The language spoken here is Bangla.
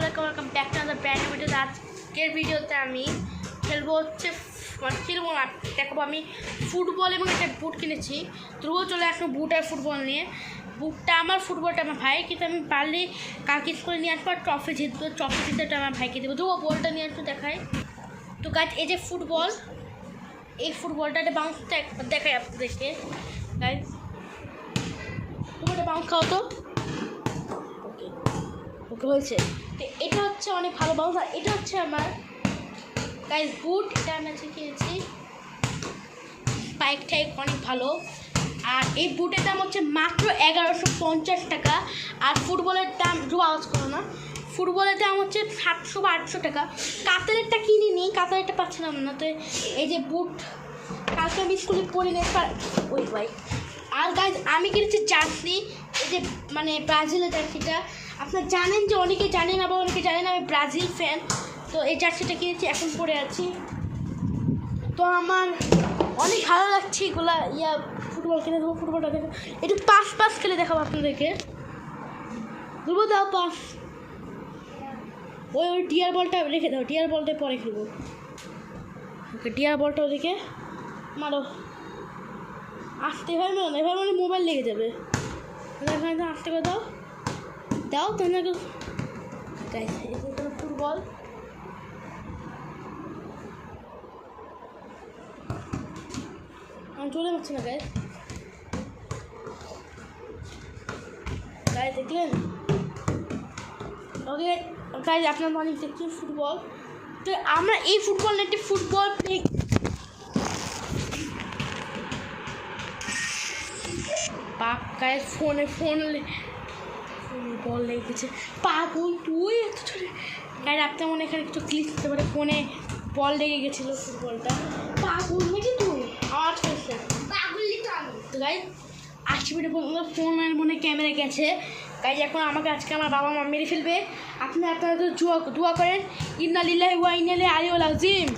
আসসালামু আলাইকুম, welcome back to other brand video. আজকের ভিডিওতে আমি খেলবো না দেখাবো আমি ফুটবল এবং একটা বুট কিনেছি। ধ্রুব চলে আসবো বুট আর ফুটবল নিয়ে। বুটটা আমার, ফুটবলটা আমার ভাই, কিন্তু আমি পারলে কালকে স্কুলে নিয়ে আসবো আর ট্রফি জিততে আমার ভাইকে দেবো। ধ্রুব বলটা নিয়ে আসবো দেখাই। তো গাছ এই যে ফুটবল, এই ফুটবলটা একটা বাউন্সটা দেখাই আপনাদেরকে। গাইজ ফুটবলটা বাউন্স খাও তো, ওকে হয়েছে। তো এটা হচ্ছে অনেক ভালো বাউন্স, আর এটা হচ্ছে আমার গাইজ বুট। এটা আমি আজকে কিনেছি, স্পাইক টাইক অনেক ভালো। আর এই বুটের দাম হচ্ছে মাত্র 1150 টাকা। আর ফুটবলের দাম আওয়াজ করো না, ফুটবলের দাম হচ্ছে 700 বা 800 টাকা। কাতারেরটা কিনিনি, কাতারেরটা পাচ্ছিলাম না। তো এই যে বুট কালকে আমি স্কুলে পরে নেই ওই ভাই। আর গাইজ আমি কিনেছি জার্সি, এই যে মানে ব্রাজিলের জার্সিটা। আপনারা জানেন যে অনেকে জানেন, আবার অনেকে জানেন আমি ব্রাজিল ফ্যান। তো এই জার্সিটা কিনেছি, এখন পরে আছি। তো আমার অনেক ভালো লাগছে এগুলা ফুটবল কিনে দেবো। ফুটবলটা দেখো, একটু পাস খেলে দেখাবো আপনাদেরকে। দেবো, দাও পাস। ওই ডিয়ার বলটা রেখে দাও, ডিয়ার বলটা পরে খেলবো। ওকে, ডিয়ার বলটা ওদিকে মারো। আসতে হয় না, এবার মানে মোবাইল লেগে যাবে। এখানে আসতে করে দাও দাও তাহলে ফুটবল। আমি চলে যাচ্ছি না গাইজ। গাইজ দেখলেন, ওকে গাইজ আপনার অনেক দেখছেন ফুটবল। তো আমরা এই ফুটবল নেটে ফুটবল গায়ে ফোনে বল লেগেছে। পাগল তুই এত ছোট গায়ে রাখতে মনে এখানে একটু ক্লিক করতে পারে, ফোনে বল লেগে গেছিলো ফুটবলটা। পাগল নাকি তুই আওয়াজ করছে, পাগলই তো আমি। তো গাই 80 মিনিট পর্যন্ত ফোনের মনে ক্যামেরা গেছে গাইজ। এখন আমাকে আজকে আমার বাবা মা মেরে ফেলবে। আপনারা তো দোয়া করেন, ইন্না লিল্লাহি ওয়া ইন্না ইলাইহি রাজিউন।